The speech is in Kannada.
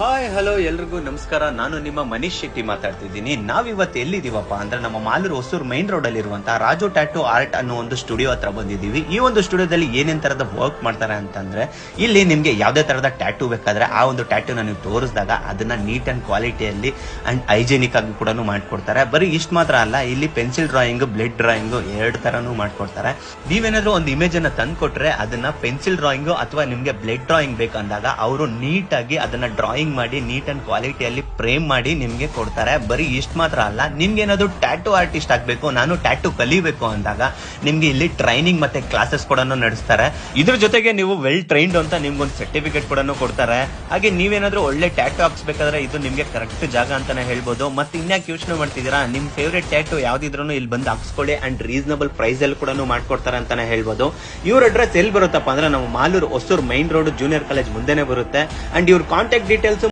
ಹಾಯ್ ಹಲೋ ಎಲ್ರಿಗೂ ನಮಸ್ಕಾರ. ನಾನು ನಿಮ್ಮ ಮನೀಶ್ ಶೆಟ್ಟಿ ಮಾತಾಡ್ತಿದ್ದೀನಿ. ನಾವಿವತ್ತು ಎಲ್ಲಿದ್ದೀವಪ್ಪ ಅಂದ್ರೆ ನಮ್ಮ ಮಾಲೂರು ಹೊಸೂರು ಮೈನ್ ರೋಡ್ ಅಲ್ಲಿ ಇರುವಂತಹ ರಾಜು ಟ್ಯಾಟೂ ಆರ್ಟ್ ಅನ್ನೋ ಒಂದು ಸ್ಟುಡಿಯೋ ಹತ್ರ ಬಂದಿದ್ದೀವಿ. ಈ ಒಂದು ಸ್ಟುಡಿಯೋದಲ್ಲಿ ಏನೇನ್ ತರದ ವರ್ಕ್ ಮಾಡ್ತಾರೆ ಅಂತಂದ್ರೆ, ಇಲ್ಲಿ ನಿಮ್ಗೆ ಯಾವ್ದೇ ತರದ ಟ್ಯಾಟೂ ಬೇಕಾದ್ರೆ ಆ ಒಂದು ಟ್ಯಾಟೂನ ನೀವು ತೋರಿಸಿದಾಗ ಅದನ್ನ ನೀಟ್ ಅಂಡ್ ಕ್ವಾಲಿಟಿಯಲ್ಲಿ ಅಂಡ್ ಹೈಜೆನಿಕ್ ಆಗಿ ಕೂಡ ಮಾಡ್ಕೊಡ್ತಾರೆ. ಬರೀ ಇಷ್ಟು ಮಾತ್ರ ಅಲ್ಲ, ಇಲ್ಲಿ ಪೆನ್ಸಿಲ್ ಡ್ರಾಯಿಂಗ್, ಬ್ಲಡ್ ಡ್ರಾಯಿಂಗ್ ಎರಡು ತರನು ಮಾಡ್ಕೊಡ್ತಾರೆ. ನೀವೇನಾದ್ರೂ ಒಂದು ಇಮೇಜ್ ಅನ್ನ ತಂದು ಕೊಟ್ರೆ ಅದನ್ನ ಪೆನ್ಸಿಲ್ ಡ್ರಾಯಿಂಗ್ ಅಥವಾ ನಿಮ್ಗೆ ಬ್ಲಡ್ ಡ್ರಾಯಿಂಗ್ ಬೇಕಂದಾಗ ಅವರು ನೀಟ್ ಆಗಿ ಅದನ್ನ ಡ್ರಾಯಿಂಗ್ ಮಾಡಿ ನೀಟ್ ಅಂಡ್ ಕ್ವಾಲಿಟಿಯಲ್ಲಿ ಫ್ರೇಮ್ ಮಾಡಿ ನಿಮ್ಗೆ ಕೊಡ್ತಾರೆ. ಬರೀ ಇಷ್ಟು ಮಾತ್ರ ಅಲ್ಲ, ನಿಮ್ಗೆ ಏನಾದ್ರು ಟ್ಯಾಟೂ ಆರ್ಟಿಸ್ಟ್ ಆಗ್ಬೇಕು, ನಾನು ಟ್ಯಾಟೂ ಕಲಿಬೇಕು ಅಂದಾಗ ನಿಮ್ಗೆ ಇಲ್ಲಿ ಟ್ರೈನಿಂಗ್ ಮತ್ತೆ ಕ್ಲಾಸಸ್ ಕೂಡ ನಡೆಸ್ತಾರೆ. ಇದ್ರ ಜೊತೆಗೆ ನೀವು ವೆಲ್ ಟ್ರೈನ್ಡ್ ಅಂತ ನಿಮ್ಗೊಂದು ಸರ್ಟಿಫಿಕೇಟ್ ಕೂಡ ಕೊಡ್ತಾರೆ. ಹಾಗೆ ನೀವೇನಾದ್ರೂ ಒಳ್ಳೆ ಟ್ಯಾಟೂ ಹಾಕ್ಸ್ಬೇಕಾದ್ರೆ ಇದು ನಿಮ್ಗೆ ಕರೆಕ್ಟ್ ಜಾಗ ಅಂತಾನೆ ಹೇಳ್ಬೋದು. ಮತ್ತೆ ಇನ್ಯಾಕೆ ಯೋಚನೆ ಮಾಡ್ತಿದ್ದೀರಾ, ನಿಮ್ ಫೇವ್ರೇಟ್ ಟ್ಯಾಟೂ ಯಾವ್ದಿದ್ರು ಇಲ್ಲಿ ಬಂದು ಹಾಕ್ಸ್ಕೊಳ್ಳಿ ಅಂಡ್ ರೀಸನಬಲ್ ಪ್ರೈಸ್ ಅಲ್ಲಿ ಕೂಡ ಮಾಡ್ಕೊಡ್ತಾರೆ ಅಂತಾನೆ ಹೇಳ್ಬೋದು. ಇವ್ರ ಅಡ್ರೆಸ್ ಎಲ್ಲಿ ಬರುತ್ತಪ್ಪ ಅಂದ್ರೆ ನಮ್ಮ Malur Hosur main road junior college ಮುಂದೆನೆ ಬರುತ್ತೆ. ಅಂಡ್ ಇವ್ರ ಕಾಂಟ್ಯಾಕ್ಟ್ ಡೀಟೇಲ್ಸ್